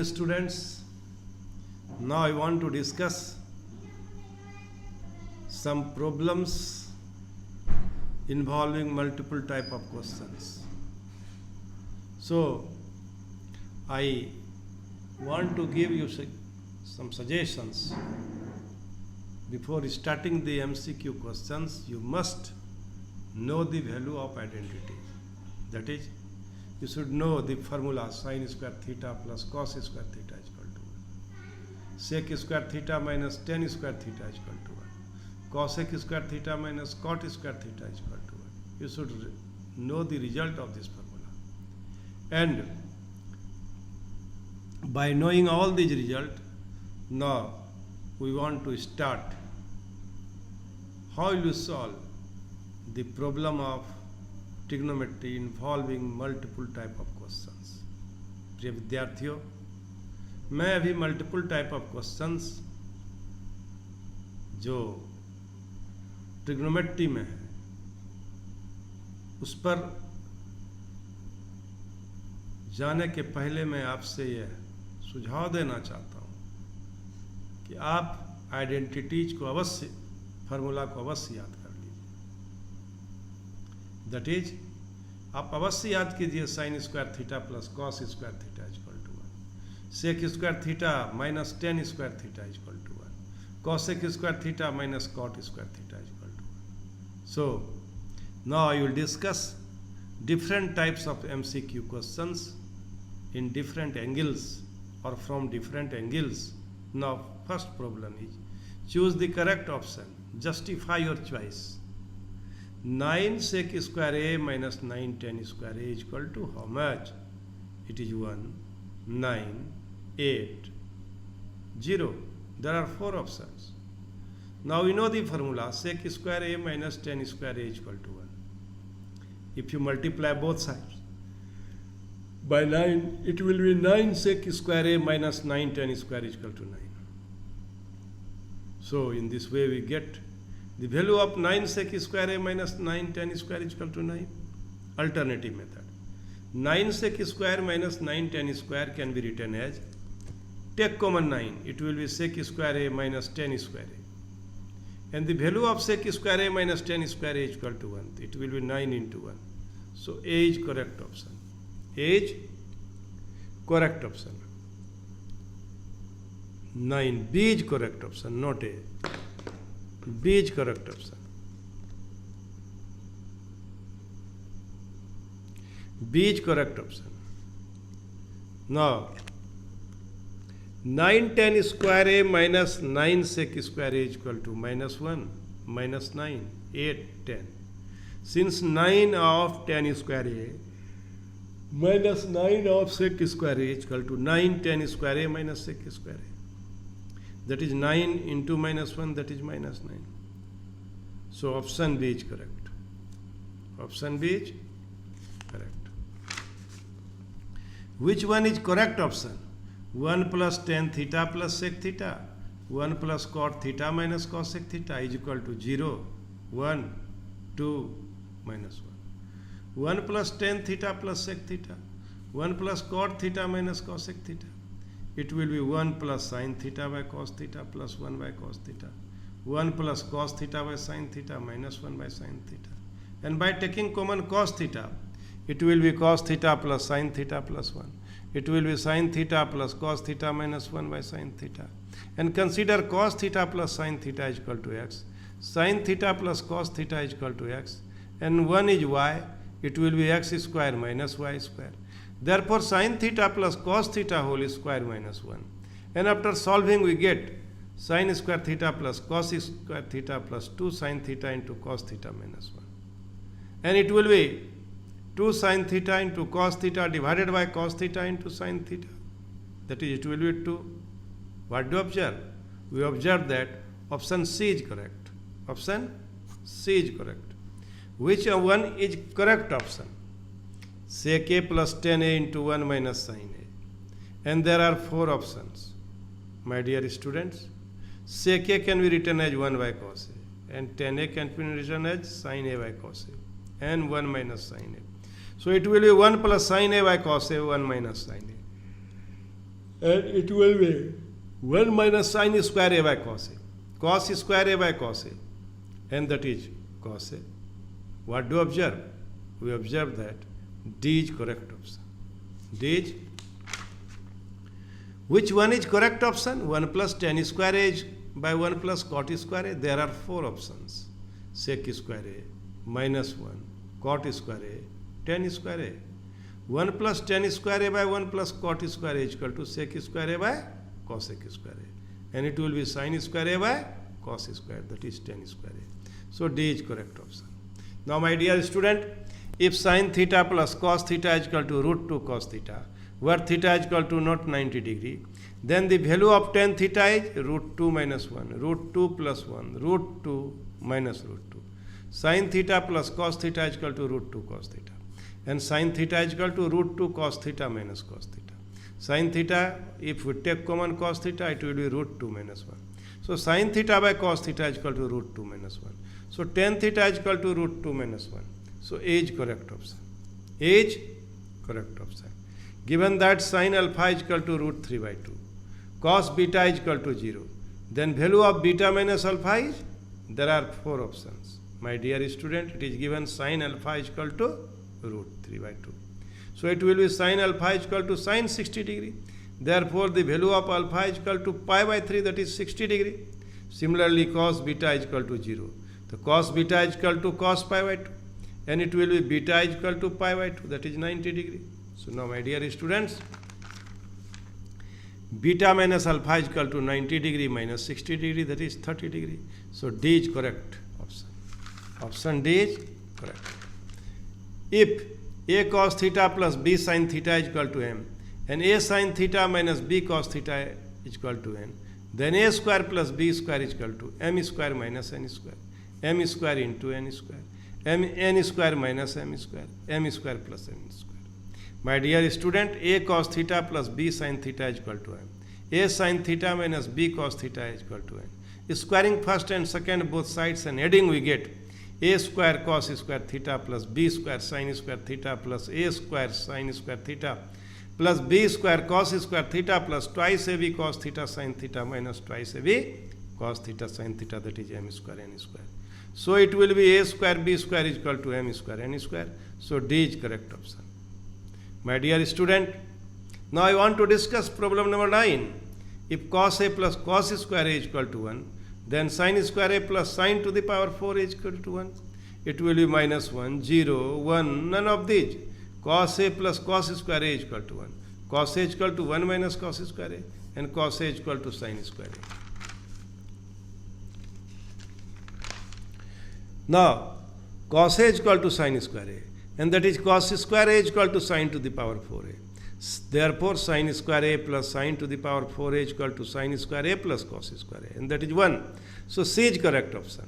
Students, now I want to discuss some problems involving multiple type of questions. So I want to give you some suggestions. Before starting the MCQ questions, you must know the value of identity. That is, you should know the formula sin square theta plus cos square theta is equal to 1. Sec square theta minus tan square theta is equal to 1. Cosec square theta minus cot square theta is equal to 1. You should know the result of this formula. And by knowing all these results, now we want to start how you solve the problem of trigonometry involving multiple type of questions. प्रिय विद्यार्थियों, मैं अभी multiple type of questions जो trigonometry में है उस पर जाने के पहले मैं आपसे यह सुझाव देना चाहता हूं कि आप आइडेंटिटीज को अवश्य, फार्मूला को अवश्य याद कर लीजिए. दैट इज, आप अवश्य याद कीजिए sine square theta plus cos square theta is equal to 1. Sec square theta minus tan square theta is equal to 1. Cosec square theta minus cot square theta is equal to 1. So now I will discuss different types of MCQ questions in different angles or from different angles. Now, first problem is choose the correct option. Justify your choice. 9 sec square a minus 9 tan square a is equal to how much? It is 1, 9, 8, 0. There are 4 options. Now we know the formula sec square a minus tan square a is equal to 1. If you multiply both sides by 9, it will be 9 sec square a minus 9 tan square is equal to 9. So in this way we get the value of 9 sec square a minus 9 tan square is equal to 9. Alternative method. 9 sec square minus 9 tan square can be written as, take common 9, it will be sec square a minus tan square a. And the value of sec square a minus tan square a is equal to 1. It will be 9 into 1. So A is correct option. A is correct option. 9. B is correct option, not A. B is correct option. B is correct option. Now, 9 tan square a minus 9 sec square a is equal to minus 1, minus 9, 8, 10. Since 9 of tan square a minus 9 of sec square a is equal to 9 tan square a minus sec square a. That is 9 into minus 1, that is minus 9. So option B is correct. Option B is correct. Which one is correct option? 1 plus tan theta plus sec theta. 1 plus cot theta minus cosec theta is equal to 0, 1, 2, minus 1. 1 plus tan theta plus sec theta. 1 plus cot theta minus cosec theta. It will be 1 plus sin theta by cos theta plus 1 by cos theta. 1 plus cos theta by sin theta minus 1 by sin theta. And by taking common cos theta, it will be cos theta plus sin theta plus 1. It will be sin theta plus cos theta minus 1 by sin theta. And consider cos theta plus sin theta is equal to x. Sin theta plus cos theta is equal to x. And 1 is y. It will be x square minus y square. Therefore, sin theta plus cos theta whole square minus 1. And after solving, we get sin square theta plus cos square theta plus 2 sin theta into cos theta minus 1. And it will be 2 sin theta into cos theta divided by cos theta into sin theta. That is, it will be 2. What do you observe? We observe that option C is correct. Option C is correct. Which one is correct option? Sec a plus tan a into 1 minus sin a. And there are 4 options. My dear students, sec a can be written as 1 by cos a. And tan a can be written as sin a by cos a. And 1 minus sin a. So it will be 1 plus sin a by cos a, 1 minus sin a. and it will be 1 minus sine square a by cos a. Cos square a by cos a, and that is cos a. What do you observe? We observe that D is correct option. D is, which one is correct option? 1 plus tan square a by 1 plus cot square a. There are 4 options. Sec square a, minus 1, cot square a, tan square a. 1 plus tan square a by 1 plus cot square a is equal to sec square a by cosec square a. And it will be sin square a by cos square, that is tan square a. So D is correct option. Now my dear student, if sin theta plus cos theta is equal to root 2 cos theta, where theta is equal to not 90 degree, then the value of tan theta is root 2 minus 1, root 2 plus 1, root 2 minus root 2. Sin theta plus cos theta is equal to root 2 cos theta. And sin theta is equal to root 2 cos theta minus cos theta. Sin theta, if we take common cos theta, it will be root 2 minus 1. So sin theta by cos theta is equal to root 2 minus 1. So tan theta is equal to root 2 minus 1. So A is correct option. A is correct option. Given that sin alpha is equal to root 3 by 2, cos beta is equal to 0, then value of beta minus alpha is, there are 4 options. My dear student, it is given sin alpha is equal to root 3 by 2. So it will be sin alpha is equal to sin 60 degree. Therefore, the value of alpha is equal to pi by 3, that is 60 degree. Similarly, cos beta is equal to 0. The cos beta is equal to cos pi by 2. And it will be beta is equal to pi by 2, that is 90 degree. So now my dear students, beta minus alpha is equal to 90 degree minus 60 degree, that is 30 degree. So D is correct option. Option D is correct. If A cos theta plus B sin theta is equal to M, and A sin theta minus B cos theta is equal to N, then A square plus B square is equal to M square minus N square, M square into N square, N square minus M square, M square plus N square. My dear student, A cos theta plus B sin theta is equal to M. A sin theta minus B cos theta is equal to N. Squaring first and second both sides and adding, we get A square cos square theta plus B square sin square theta plus A square sin square theta plus B square cos square theta plus twice AB cos theta sin theta minus twice AB cos theta sin theta, that is M square N square. So it will be A square B square is equal to M square N square. So D is correct option. My dear student, now I want to discuss problem number 9. If cos A plus cos square A is equal to 1, then sin square A plus sin to the power 4 is equal to 1. It will be minus 1, 0, 1, none of these. Cos A plus cos square A is equal to 1. Cos A is equal to 1 minus cos square A, and cos A is equal to sin square A. Now, cos A is equal to sin square A, and that is cos square A is equal to sin to the power 4A. Therefore, sin square A plus sin to the power 4A is equal to sin square A plus cos square A, and that is 1. So C is correct option.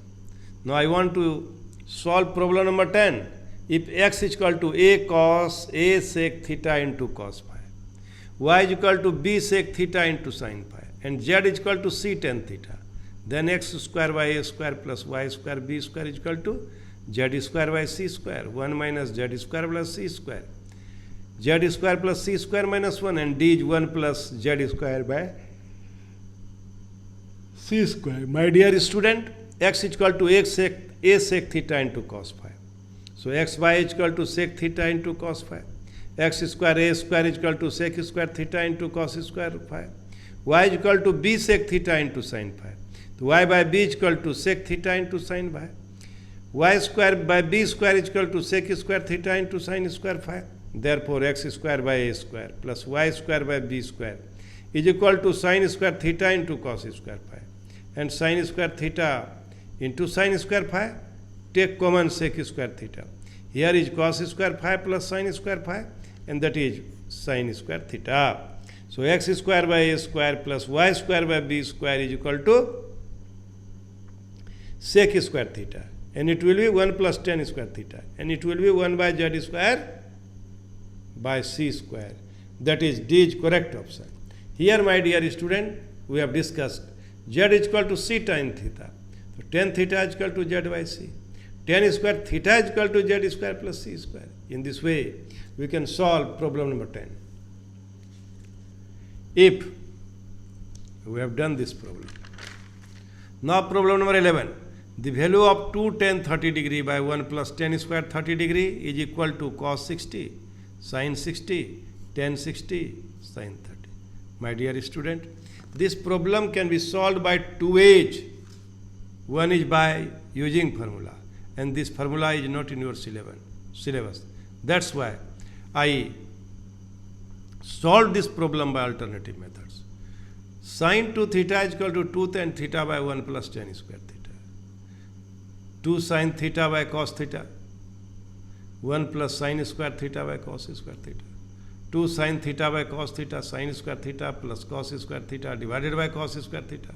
Now I want to solve problem number 10. If x is equal to A cos A sec theta into cos phi, y is equal to B sec theta into sin phi, and z is equal to C tan theta, then x square by A square plus y square B square is equal to z square by C square, 1 minus z square plus C square, z square plus C square minus 1, and D is 1 plus z square by C square. My dear student, x is equal to A sec theta into cos phi. So xy is equal to sec theta into cos phi. X square A square is equal to sec square theta into cos square phi. Y is equal to B sec theta into sin phi. So y by B is equal to sec theta into sin phi. Y square by B square is equal to sec square theta into sin square phi. Therefore, x square by A square plus y square by B square is equal to sin square theta into cos square phi. And sin square theta into sin square phi, take common sec square theta. Here is cos square phi plus sin square phi, and that is sin square theta. So x square by A square plus y square by B square is equal to sec square theta, and it will be 1 plus tan square theta, and it will be 1 by z square by C square. That is D is correct option. Here, my dear student, we have discussed z is equal to C tan theta. So tan theta is equal to z by C. Tan square theta is equal to z square plus C square. In this way, we can solve problem number 10. if we have done this problem. Now problem number 11. The value of 2 tan 30 degree by 1 plus tan square 30 degree is equal to cos 60, sin 60, tan 60, sin 30. My dear student, this problem can be solved by two ways. One is by using formula, and this formula is not in your syllabus. That's why I solved this problem by alternative methods. Sin 2 theta is equal to 2 tan theta by 1 plus tan square theta. 2 sin theta by cos theta. 1 plus sin square theta by cos square theta. 2 sin theta by cos theta sin square theta plus cos square theta divided by cos square theta.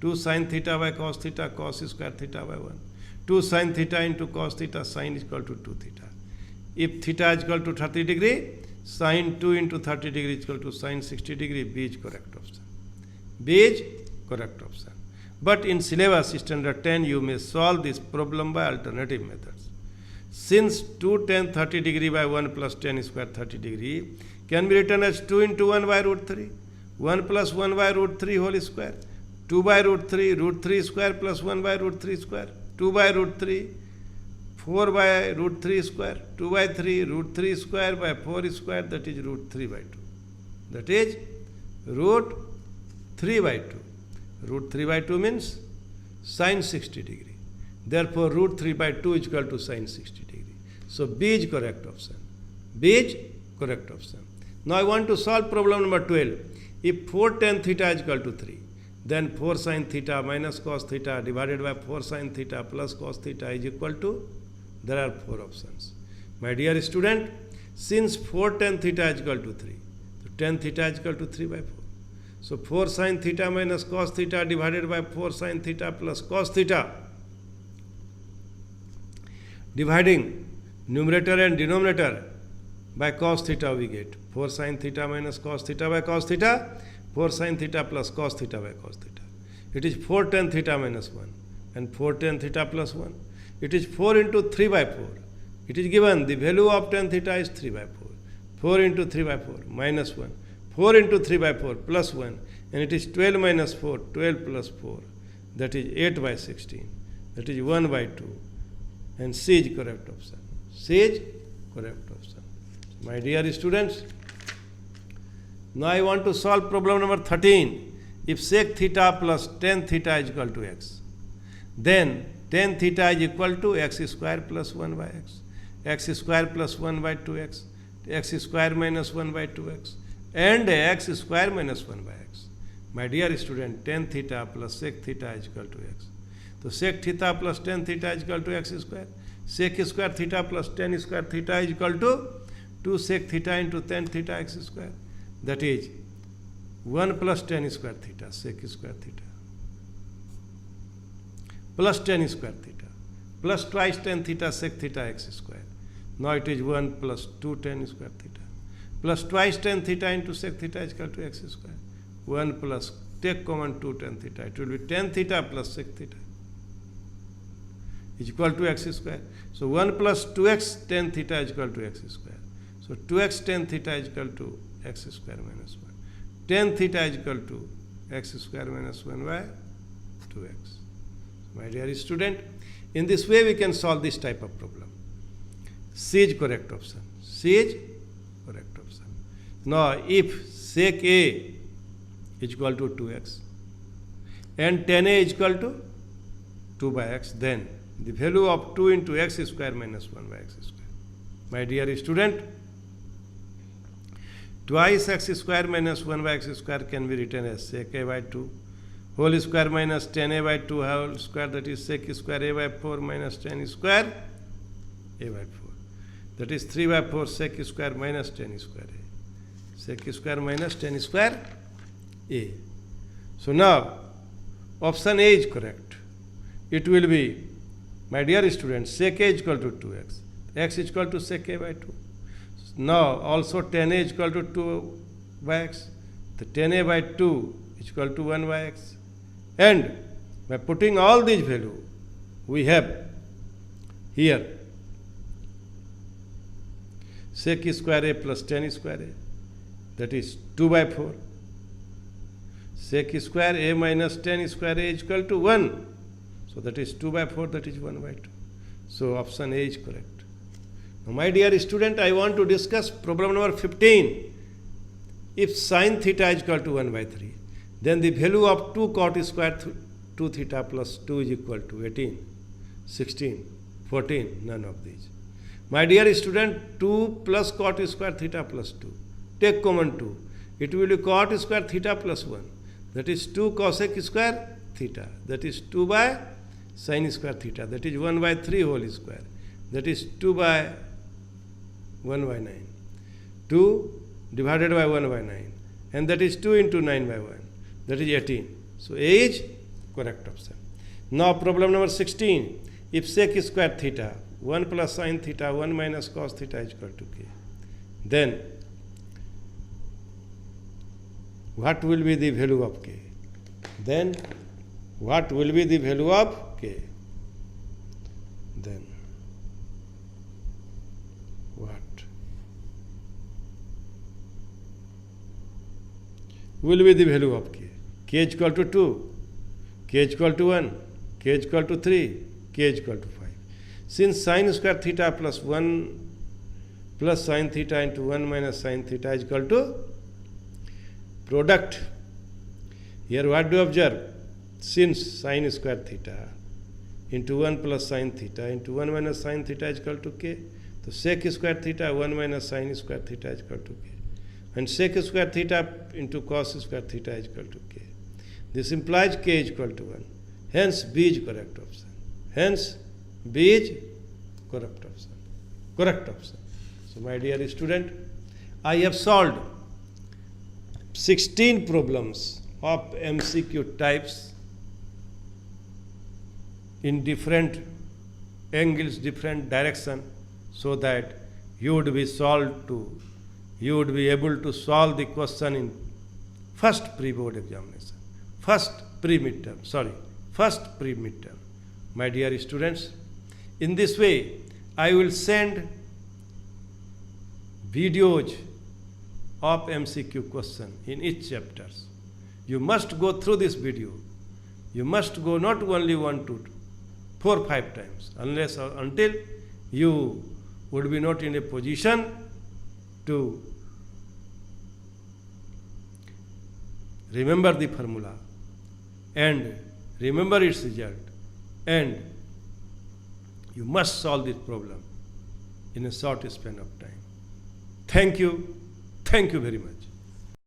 2 sin theta by cos square theta by 1. 2 sin theta into cos theta sin is equal to 2 theta. If theta is equal to 30 degree, sin 2 into 30 degree is equal to sin 60 degree. B is correct option. B is correct option. But in syllabus standard 10, you may solve this problem by alternative methods. Since 2 tan 30 degree by 1 plus tan square 30 degree can be written as 2 into 1 by root 3, 1 plus 1 by root 3 whole square, 2 by root 3 square plus 1 by root 3 square, 2 by root 3, 4 by root 3 square, 2 by 3, root 3 square by 4 square, that is root 3 by 2. That is root 3 by 2. Root 3 by 2 means sin 60 degree. Therefore, root 3 by 2 is equal to sin 60 degree. So, B is correct option. B is correct option. Now, I want to solve problem number 12. If 4 tan theta is equal to 3, then 4 sin theta minus cos theta divided by 4 sin theta plus cos theta is equal to, there are 4 options. My dear student, since 4 tan theta is equal to 3, so tan theta is equal to 3 by 4. So, 4 sin theta minus cos theta divided by 4 sin theta plus cos theta. Dividing numerator and denominator by cos theta, we get 4 sin theta minus cos theta by cos theta, 4 sin theta plus cos theta by cos theta. It is 4 tan theta minus 1 and 4 tan theta plus 1. It is 4 into 3 by 4. It is given the value of tan theta is 3 by 4. 4 into 3 by 4 minus 1. 4 into 3 by 4 plus 1, and it is 12 minus 4, 12 plus 4, that is 8 by 16, that is 1 by 2, and C is correct option. C is correct option. My dear students, now I want to solve problem number 13. If sec theta plus tan theta is equal to x, then tan theta is equal to x square plus 1 by x square plus 1 by 2x, x square minus 1 by 2x, and x square minus 1 by x. My dear student, tan theta plus sec theta is equal to x. So sec theta plus tan theta is equal to x square. Sec square theta plus tan square theta is equal to 2 sec theta into tan theta x square. That is 1 plus tan square theta sec square theta plus tan square theta plus twice tan theta sec theta x square. Now it is 1 plus 2 tan square theta plus twice tan theta into sec theta is equal to x square. 1 plus, take common 2 tan theta. It will be tan theta plus sec theta is equal to x square. So 1 plus 2x tan theta is equal to x square. So 2x tan theta is equal to x square minus 1. Tan theta is equal to x square minus 1 by 2x. My dear student, in this way we can solve this type of problem. C is correct option. C is correct option. Now, if sec A is equal to 2x and tan A is equal to 2 by x, then the value of 2 into x square minus 1 by x square. My dear student, twice x square minus 1 by x square can be written as sec A by 2 whole square minus tan A by 2 whole square, that is sec square A by 4 minus tan square A by 4. That is 3 by 4 sec square minus tan square A. Sec square minus tan square A. So now, option A is correct. It will be, my dear students, sec A is equal to 2x. X is equal to sec A by 2. Now, also tan A is equal to 2 by x. The tan A by 2 is equal to 1 by x. And by putting all these values, we have here sec square A plus tan square A, that is 2 by 4 sec square a minus tan square a is equal to 1. So that is 2 by 4, that is 1 by 2. So option A is correct. Now my dear student, I want to discuss problem number 15. If sin theta is equal to 1 by 3, then the value of 2 cot square 2 theta plus 2 is equal to 18, 16, 14, none of these. My dear student, 2 plus cot square theta plus 2. Take common 2. It will be cot square theta plus 1. That is 2 cosec square theta. That is 2 by sin square theta. That is 1 by 3 whole square. That is 2 by 1 by 9. 2 divided by 1 by 9. And that is 2 into 9 by 1. That is 18. So A is correct option. Now problem number 16. If sec square theta 1 plus sin theta 1 minus cos theta is equal to k, then what will be the value of k? Then what will be the value of k? Then what will be the value of k? K is equal to 2, k is equal to 1, k is equal to 3, k is equal to 5. Since sin square theta plus 1 plus sin theta into 1 minus sin theta is equal to product. Here what do you observe? Since sin square theta into 1 plus sin theta into 1 minus sin theta is equal to k, so sec square theta 1 minus sin square theta is equal to k. And sec square theta into cos square theta is equal to k. This implies k is equal to 1. Hence B is correct option. Hence B is correct option. Correct option. So my dear student, I have solved 16 problems of MCQ types in different angles, different direction, so that you would be able to solve the question in first pre-board examination, first pre-midterm. My dear students, in this way, I will send videos of MCQ question in each chapters. You must go through this video. You must go not only 1 to 4, 5 times, unless or until you would be not in a position to remember the formula and remember its result, and you must solve this problem in a short span of time. Thank you very much.